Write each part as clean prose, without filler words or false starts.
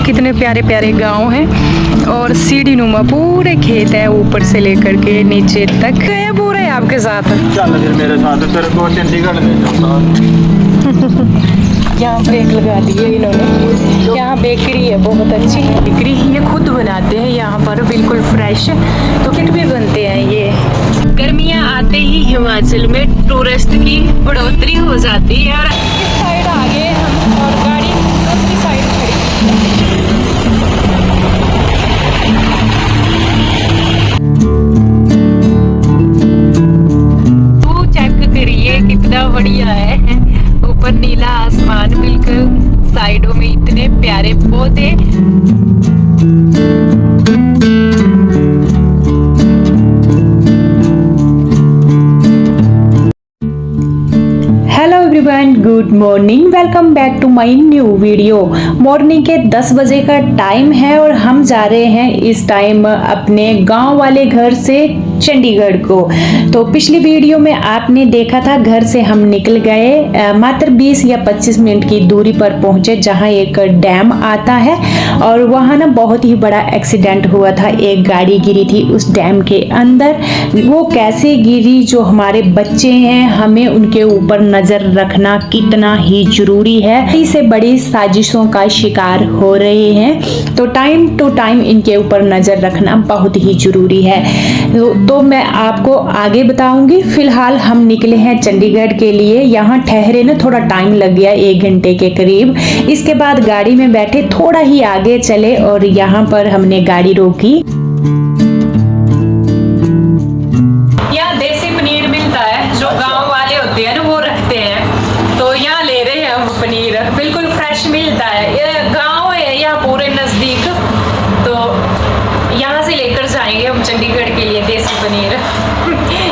कितने प्यारे प्यारे गांव हैं और सीढ़ी नुमा पूरे खेत है ऊपर से लेकर के नीचे तक। गए पूरे आपके साथ? चल फिर मेरे साथ, तेरे को चंडीगढ़ ले जाऊंगा। यहाँ ब्रेक लगा दी है इन्होंने। यहाँ बेकरी है, बहुत अच्छी बेकरी, ये खुद बनाते हैं यहाँ पर, बिल्कुल फ्रेश। तो किट भी बनते हैं ये। गर्मियाँ आते ही हिमाचल में टूरिस्ट की बढ़ोतरी हो जाती है। और इस साइड आ गए हम और गाड़ी दूसरी साइड खड़ी। तो चेक करिए कितना बढ़िया है, ऊपर नीला आसमान, बिल्कुल साइडों में इतने प्यारे पौधे। Hello everyone, good morning, welcome back to my new video. Morning के 10 बजे का टाइम है और हम जा रहे हैं इस टाइम अपने गांव वाले घर से चंडीगढ़ को। तो पिछली वीडियो में आपने देखा था घर से हम निकल गए, मात्र 20 या 25 मिनट की दूरी पर पहुंचे जहां एक डैम आता है और वहां ना बहुत ही बड़ा एक्सीडेंट हुआ था। एक गाड़ी गिरी थी उस डैम के अंदर। वो कैसे गिरी, जो हमारे बच्चे हैं हमें उनके ऊपर नजर रखना कितना ही जरूरी है। इससे बड़ी साजिशों का शिकार हो रहे हैं, तो टाइम टू टाइम इनके ऊपर नजर रखना बहुत ही जरूरी है। तो मैं आपको आगे बताऊंगी। फिलहाल हम निकले हैं चंडीगढ़ के लिए। यहाँ ठहरे ना थोड़ा टाइम लग गया, 1 घंटे के करीब। इसके बाद गाड़ी में बैठे थोड़ा ही आगे चले और यहाँ पर हमने गाड़ी रोकी। यहाँ देसी पनीर मिलता है, जो गांव वाले होते हैं ना वो रखते हैं। तो यहाँ ले रहे हैं हम पनीर, बिल्कुल फ्रेश मिलता है। ये गांव है यहाँ पूरे नजदीक, तो यहाँ से लेकर जाएंगे हम चंडीगढ़ के लिए देसी पनीर।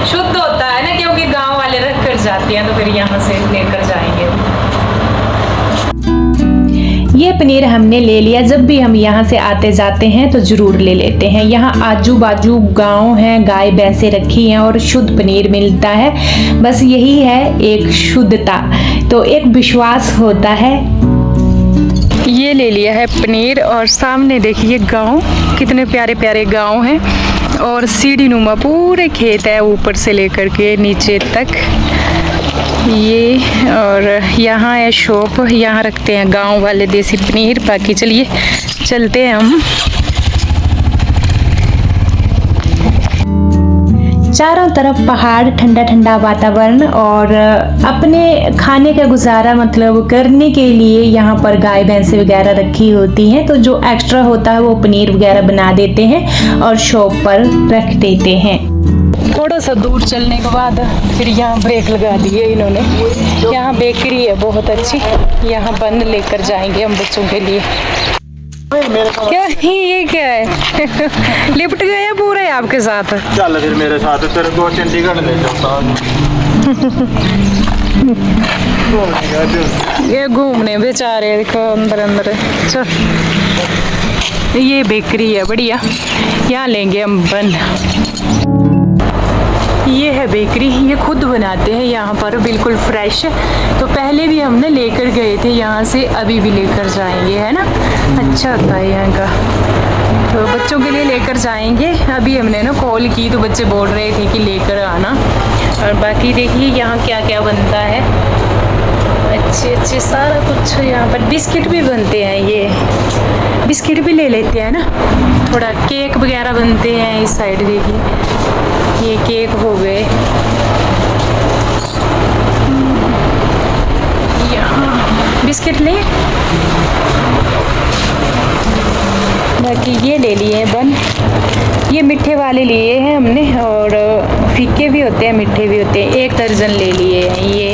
शुद्ध होता है ना, क्योंकि गांव वाले रख कर जाते हैं, तो फिर यहाँ से लेकर जाएंगे। ये पनीर हमने ले लिया। जब भी हम यहाँ से आते जाते हैं तो जरूर ले लेते हैं। यहाँ आजू बाजू गांव हैं, गाय भैंसे रखी हैं और शुद्ध पनीर मिलता है। बस यही है एक शुद्धता, तो एक विश्वास होता है। ये ले लिया है पनीर और सामने देखिए गांव, कितने प्यारे प्यारे गांव हैं और सीढ़ी नुमा पूरे खेत है ऊपर से लेकर के नीचे तक ये। और यहाँ है शॉप, यहाँ रखते हैं गांव वाले देसी पनीर। बाकी चलिए चलते हैं हम। चारों तरफ पहाड़, ठंडा ठंडा वातावरण और अपने खाने का गुजारा मतलब करने के लिए यहाँ पर गाय भैंसे वगैरह रखी होती हैं। तो जो एक्स्ट्रा होता है वो पनीर वगैरह बना देते हैं और शॉप पर रख देते हैं। थोड़ा सा दूर चलने के बाद फिर यहाँ ब्रेक लगा दी है इन्होंने। यहाँ बेकरी है बहुत अच्छी, यहाँ बन लेकर जाएंगे हम बच्चों के लिए। क्या ये क्या है? लिपट गए पूरे आपके साथ? चल फिर मेरे साथ, तेरे को चंडीगढ़ ले जाऊंगा। ये घूमने बेचारे, देखो अंदर अंदर। चल, ये बेकरी है बढ़िया, यहाँ लेंगे हम बन। ये है बेकरी, ये खुद बनाते हैं यहाँ पर, बिल्कुल फ्रेश। तो पहले भी हमने लेकर गए थे यहाँ से, अभी भी लेकर जाएंगे, है ना। अच्छा होता है यहाँ का, तो बच्चों के लिए लेकर जाएंगे। अभी हमने ना कॉल की तो बच्चे बोल रहे थे कि लेकर आना। और बाकी देखिए यहाँ क्या क्या बनता है, अच्छे अच्छे सारा कुछ। यहाँ पर बिस्किट भी बनते हैं, ये बिस्किट भी ले लेते हैं ना। थोड़ा केक वगैरह बनते हैं इस साइड, देखिए ये केक हो गए। यहाँ बिस्किट ले, बाकी ये ले लिए बन। ये मीठे वाले लिए हैं हमने, और फीके भी होते हैं मीठे भी होते हैं। 1 दर्जन ले लिए हैं ये।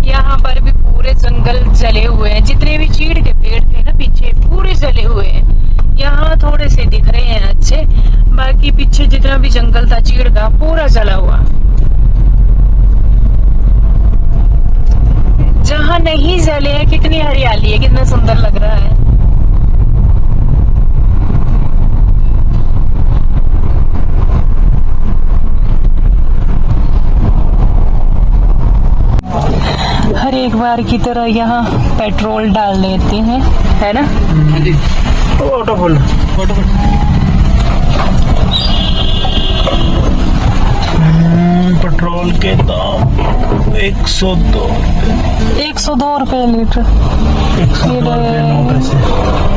यहाँ पर भी पूरे जंगल जले हुए हैं, जितने भी चीड़ के पेड़ थे ना पीछे पूरे जले हुए हैं। यहाँ थोड़े से दिख रहे हैं अच्छे, बाकी पीछे जितना भी जंगल था चीड़ का पूरा जला हुआ। जहाँ नहीं जले हैं कितनी हरियाली है, कितना सुंदर लग रहा है। एक बार की तरह यहाँ पेट्रोल डाल लेते हैं, है ना? ऑटो फुल पेट्रोल के दाम 102 रुपये लीटर। 102 रुपये 9 पैसे।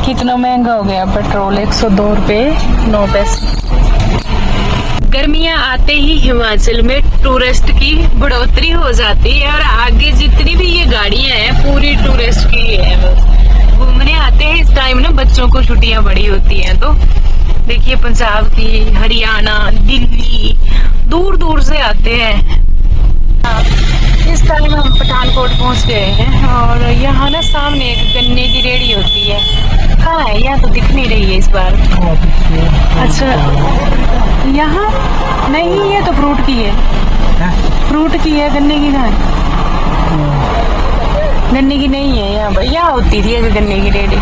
कितना महंगा हो गया पेट्रोल, 102 रुपये 9 पैसे। गर्मियाँ आते ही हिमाचल में टूरिस्ट की बढ़ोतरी हो जाती है और आगे जितनी भी ये गाड़ियाँ हैं पूरी टूरिस्ट की है, बस घूमने आते हैं। इस टाइम ना बच्चों को छुट्टियाँ बड़ी होती हैं, तो देखिए पंजाब की, हरियाणा, दिल्ली, दूर दूर से आते हैं। इस टाइम हम पठानकोट पहुंच गए हैं और यहाँ ना सामने एक गन्ने की रेहड़ी होती है। कहाँ है? यहाँ तो दिख नहीं रही है इस बार। अच्छा, यहाँ नहीं, ये तो फ्रूट की है। फ्रूट की है, गन्ने की कहाँ है? गन्ने की नहीं है यहाँ पर। यहाँ होती थी गन्ने की रेहड़ी। इस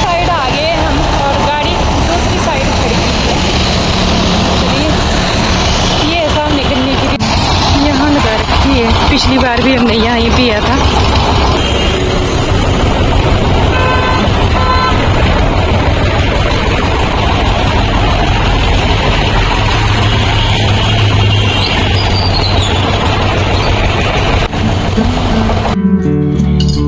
साइड आ गए हम और गाड़ी दूसरी साइड खड़ी है। चलिए, ये सामने गन्ने की रेहड़ी यहाँ लगा रखी है। पिछली बार भी हमने यहाँ ही पिया था।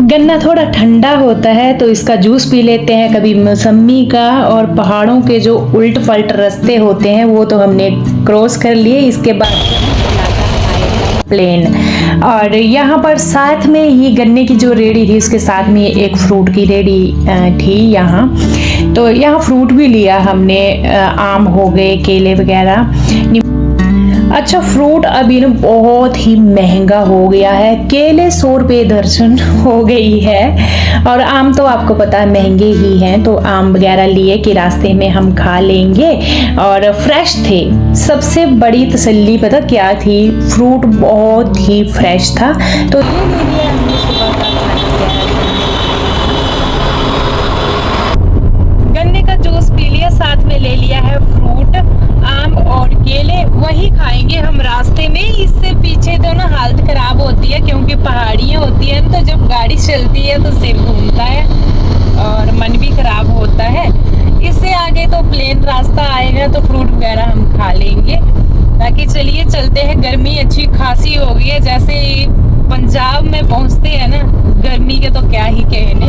गन्ना थोड़ा ठंडा होता है तो इसका जूस पी लेते हैं, कभी मौसमी का। और पहाड़ों के जो उल्ट पलट रास्ते होते हैं वो तो हमने क्रॉस कर लिए। इसके बाद प्लेन, और यहाँ पर साथ में ही गन्ने की जो रेहड़ी थी उसके साथ में एक फ्रूट की रेहड़ी थी यहाँ। तो यहाँ फ्रूट भी लिया हमने, आम हो गए, केले वगैरह। अच्छा, फ्रूट अभी ना बहुत ही महंगा हो गया है। केले 100 रुपये दर्जन हो गई है और आम तो आपको पता है महंगे ही हैं। तो आम वगैरह लिए कि रास्ते में हम खा लेंगे और फ्रेश थे। सबसे बड़ी तसल्ली पता क्या थी? फ्रूट बहुत ही फ्रेश था। तो ये ले लिया हमने सुबह का गन्ने का जूस पी लिया, साथ में ले लिया है फ्रूट, आम और केले। वही खाएंगे हम रास्ते में। इससे पीछे तो ना हालत खराब होती है क्योंकि पहाड़ियाँ होती हैं, तो जब गाड़ी चलती है तो सिर घूमता है और मन भी खराब होता है। इससे आगे तो प्लेन रास्ता आएगा तो फ्रूट वगैरह हम खा लेंगे। बाकी चलिए चलते हैं। गर्मी अच्छी खासी हो गई है, जैसे पंजाब में पहुँचते हैं ना, गर्मी के तो क्या ही कहने।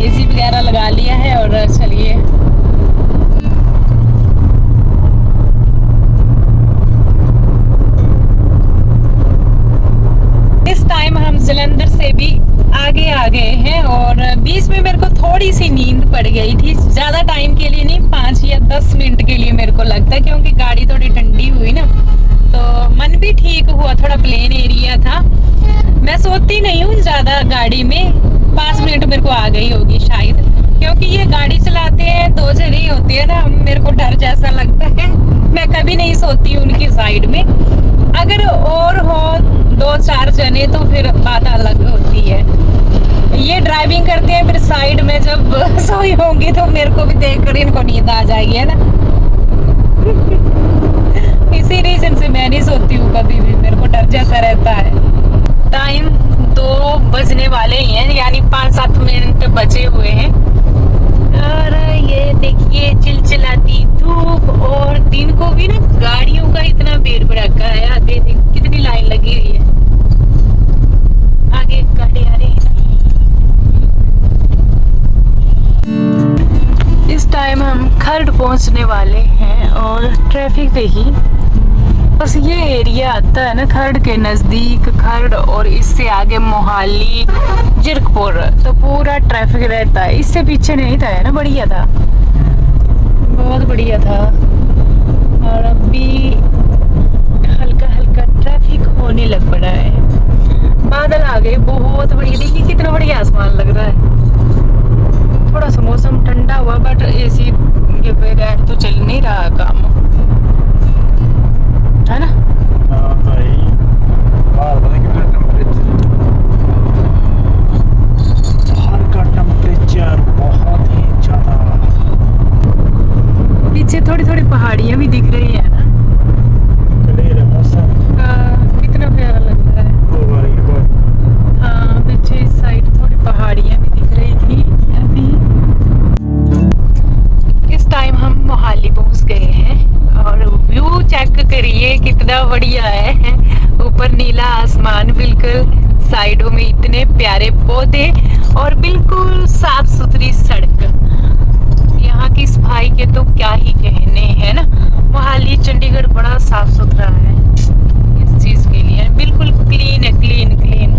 एसी वगैरह लगा लिया है और चलिए। इस टाइम हम जलंधर से भी आगे आ गए हैं और बीच में मेरे को थोड़ी सी नींद पड़ गई थी। ज़्यादा टाइम के लिए नहीं, 5 या 10 मिनट के लिए मेरे को लगता है, क्योंकि गाड़ी थोड़ी ठंडी हुई ना तो मन भी ठीक हुआ। थोड़ा प्लेन एरिया था। मैं सोती नहीं हूँ ज़्यादा गाड़ी में, 5 मिनट मेरे को आ गई होगी शायद, क्योंकि ये गाड़ी चलाते हैं 2 जने होते हैं ना, मेरे को डर जैसा लगता है। मैं कभी नहीं सोती उनकी साइड में। अगर और हो 2-4 जने तो फिर बात अलग होती है। ये ड्राइविंग करते हैं, फिर साइड में जब सोई होंगी तो मेरे को भी देखकर इनको नींद आ जाएगी, है ना। इसी रीजन से मैं नहीं सोती हूँ कभी भी, मेरे को डर जैसा रहता है। टाइम 2 बजने वाले ही हैं, यानी 5-7 मिनट बचे हुए हैं। और ये देखिए चिलचिलाती धूप, और दिन को भी ना गाड़ियों का इतना भीड़ भड़का है। आगे कितनी लाइन लगी हुई है, आगे एक गाड़ी आ रही है। इस टाइम हम खर्ड पहुंचने वाले हैं और ट्रैफिक देखिए, बस ये एरिया आता है ना खर्ड के नज़दीक, खर्ड और इससे आगे मोहाली, जीरकपुर, तो पूरा ट्रैफिक रहता है। इससे पीछे नहीं था, है ना, बढ़िया था, बहुत बढ़िया था। और अभी हल्का हल्का ट्रैफिक होने लग पड़ा है। बादल आ गए बहुत बढ़िया, देखिए कितना बढ़िया आसमान लग रहा है। थोड़ा सा मौसम ठंडा हुआ, बट एसी के बगैर तो चल नहीं रहा काम, है ना। बाहर का टेम्परेचर बहुत ही ज्यादा। पीछे थोड़ी थोड़ी पहाड़ियाँ भी दिख रही है ना। क्लियर है मौसम, कितना प्यारा लग रहा है। कितना बढ़िया है। ऊपर नीला आसमान, बिल्कुल साइडों में इतने प्यारे पौधे और बिल्कुल साफ सुथरी सड़क। यहाँ की सफाई के तो क्या ही कहने, है ना। मोहाली चंडीगढ़ बड़ा साफ सुथरा है इस चीज के लिए, बिल्कुल क्लीन है, क्लीन क्लीन,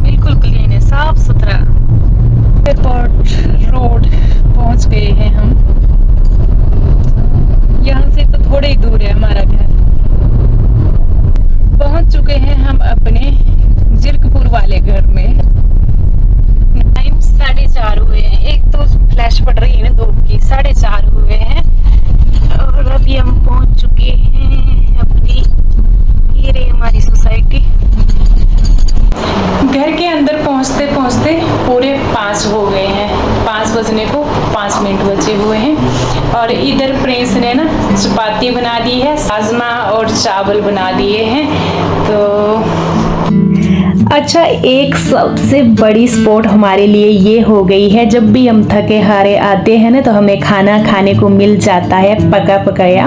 बिल्कुल क्लीन है, साफ सुथरा। एयरपोर्ट रोड पहुंच गए हैं हम। यहाँ से तो थोड़े ही दूर है हमारा घर। पहुंच चुके हैं हम अपने जीरकपुर वाले घर में। टाइम 4:30 हुए हैं। एक तो फ्लैश पड़ रही है ना धूप की, 4:30 हुए हैं और अभी हम पहुंच चुके हैं अपनी, ये रही हमारी सोसाइटी। घर के अंदर पहुंचते पहुंचते पूरे 5 हो गए हैं। 5 बजने को 5 मिनट बचे हुए हैं और इधर प्रिंस ने ना चपाती बना दी है, राजमा और चावल बना दिए हैं। तो अच्छा, एक सबसे बड़ी स्पॉट हमारे लिए ये हो गई है, जब भी हम थके हारे आते हैं ना तो हमें खाना खाने को मिल जाता है पका पकाया।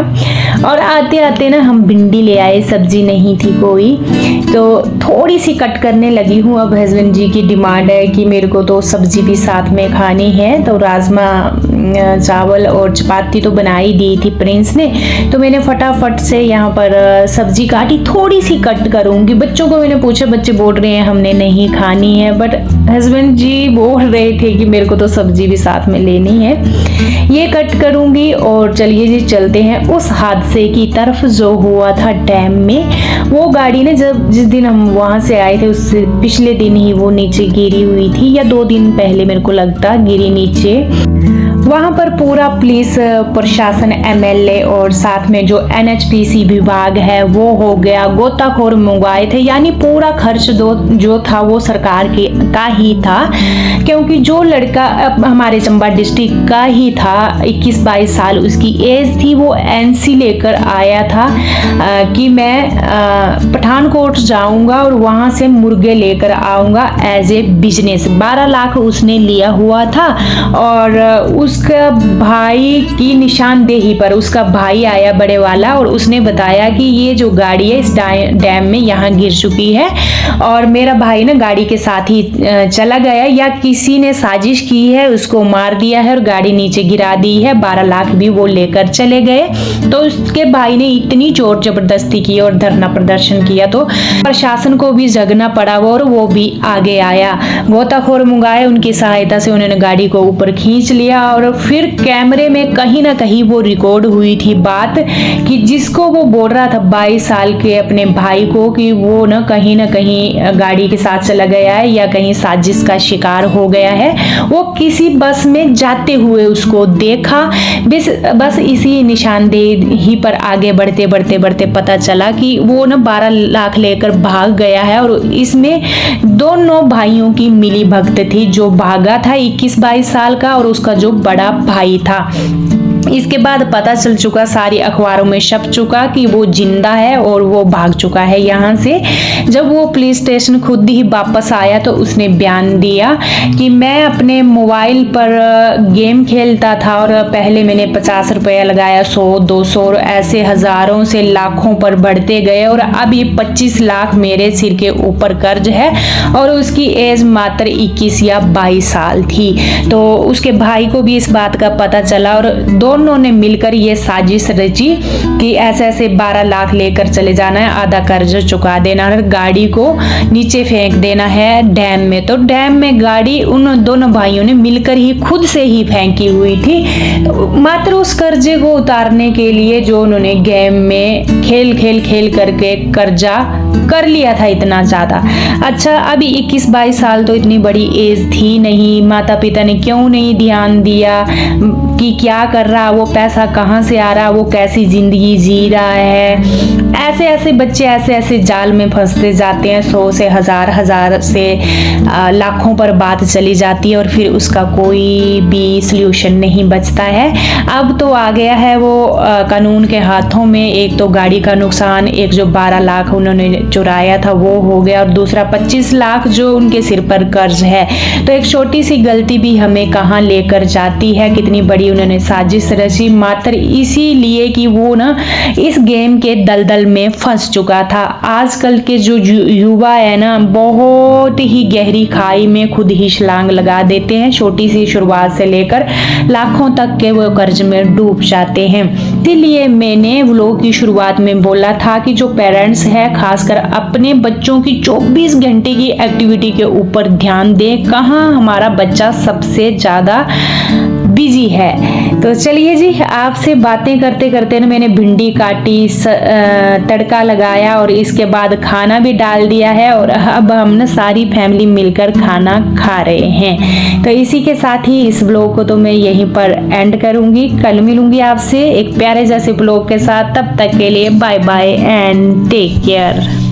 और आते आते ना हम भिंडी ले आए, सब्जी नहीं थी कोई, तो थोड़ी सी कट करने लगी हूँ। अब हस्बैंड जी की डिमांड है कि मेरे को तो सब्जी भी साथ में खानी है, तो राजमा चावल और चपाती तो बना ही दी थी प्रिंस ने, तो मैंने फटाफट से यहाँ पर सब्जी काटी, थोड़ी सी कट करूँगी। बच्चों को मैंने पूछा, बच्चे बोल रहे हैं हमने नहीं खानी है, बट हस्बैंड जी बोल रहे थे कि मेरे को तो सब्जी भी साथ में लेनी है। ये कट करूँगी और चलिए जी चलते हैं उस हादसे की तरफ जो हुआ था डैम में। वो गाड़ी ने जिस दिन हम वहाँ से आए थे उससे पिछले दिन ही वो नीचे गिरी हुई थी, या 2 दिन पहले मेरे को लगता गिरी नीचे। वहाँ पर पूरा पुलिस प्रशासन, MLA और साथ में जो NHPC विभाग है वो हो गया, गोताखोर मंगवाए थे, यानी पूरा खर्च जो था वो सरकार का ही था, क्योंकि जो लड़का हमारे चंबा डिस्ट्रिक्ट का ही था, 21-22 साल उसकी एज थी, वो NC लेकर आया था कि मैं पठानकोट जाऊंगा और वहाँ से मुर्गे लेकर आऊंगा एज ए बिजनेस। 12 लाख उसने लिया हुआ था और उसका भाई की निशानदेही पर उसका भाई आया बड़े वाला और उसने बताया कि ये जो गाड़ी है इस डैम में यहाँ गिर चुकी है और मेरा भाई ना गाड़ी के साथ ही चला गया, या किसी ने साजिश की है, उसको मार दिया है और गाड़ी नीचे गिरा दी है। 12 लाख भी वो लेकर चले गए। तो उसके भाई ने इतनी जोर जबरदस्ती की और धरना प्रदर्शन किया, तो प्रशासन को भी जगना पड़ा और वो भी आगे आया। गोताखोर मंगाए, उनकी सहायता से उन्होंने गाड़ी को ऊपर खींच लिया और फिर कैमरे में कहीं ना कहीं वो रिकॉर्ड हुई थी बात कि जिसको वो बोल रहा था 22 साल के अपने भाई को कि वो ना कहीं गाड़ी के साथ चला गया है या कहीं साजिश का शिकार हो गया है। वो किसी बस में जाते हुए उसको देखा, बस इसी निशानदेही पर आगे बढ़ते बढ़ते बढ़ते पता चला कि वो ना 12 लाख लेकर भाग गया है। और इसमें दोनों भाइयों की मिली भगत थी, जो भागा था 21-22 साल का और उसका जो बड़ा भाई था। इसके बाद पता चल चुका, सारी अखबारों में छप चुका कि वो जिंदा है और वो भाग चुका है यहाँ से। जब वो पुलिस स्टेशन खुद ही वापस आया तो उसने बयान दिया कि मैं अपने मोबाइल पर गेम खेलता था और पहले मैंने 50 रुपया लगाया, 100-200 ऐसे हजारों से लाखों पर बढ़ते गए और अब ये 25 लाख मेरे सिर के ऊपर कर्ज है। और उसकी एज मात्र 21 या 22 साल थी। तो उसके भाई को भी इस बात का पता चला और दोनों ने मिलकर ये साजिश रची कि ऐसे ऐसे 12 लाख लेकर चले जाना है, आधा कर्ज चुका देना और गाड़ी को नीचे फेंक देना है डैम में। तो डैम में गाड़ी उन दोनों भाइयों ने मिलकर ही खुद से ही फेंकी हुई थी, मात्र उस कर्जे को उतारने के लिए जो उन्होंने गेम में खेल करके कर्जा कर लिया था इतना ज्यादा। अच्छा, अभी 21-22 साल तो इतनी बड़ी एज थी नहीं, माता पिता ने क्यों नहीं ध्यान दिया कि क्या कर रहा, वो पैसा कहाँ से आ रहा, वो कैसी जिंदगी जी रहा है। ऐसे बच्चे ऐसे जाल में फंसते जाते हैं, 100 से हजार से लाखों पर बात चली जाती है और फिर उसका कोई भी सल्यूशन नहीं बचता है। अब तो आ गया है वो कानून के हाथों में। एक तो गाड़ी का नुकसान, एक जो 12 लाख उन्होंने चुराया था वो हो गया और दूसरा 25 लाख जो उनके सिर पर कर्ज है। तो एक छोटी सी गलती भी हमें कहाँ लेकर जाती है, कितनी बड़ी उन्होंने साजिश रची, मात्र इसीलिए कि वो ना इस गेम के दलदल में फंस चुका था। आजकल के जो युवा है ना, बहुत ही गहरी खाई में खुद ही छलांग लगा देते हैं। छोटी सी शुरुआत से लेकर लाखों तक के वो कर्ज में डूब जाते हैं। इसलिए मैंने व्लॉग की शुरुआत में बोला था कि जो पेरेंट्स है खासकर अपने बच्चों की 24 घंटे की एक्टिविटी के ऊपर ध्यान दें, कहाँ हमारा बच्चा सबसे ज़्यादा बिजी है। तो चलिए जी, आपसे बातें करते करते ना मैंने भिंडी काटी, तड़का लगाया और इसके बाद खाना भी डाल दिया है और अब हम ना सारी फैमिली मिलकर खाना खा रहे हैं। तो इसी के साथ ही इस ब्लॉग को तो मैं यहीं पर एंड करूंगी। कल मिलूंगी आपसे एक प्यारे जैसे ब्लॉग के साथ। तब तक के लिए bye bye and take care.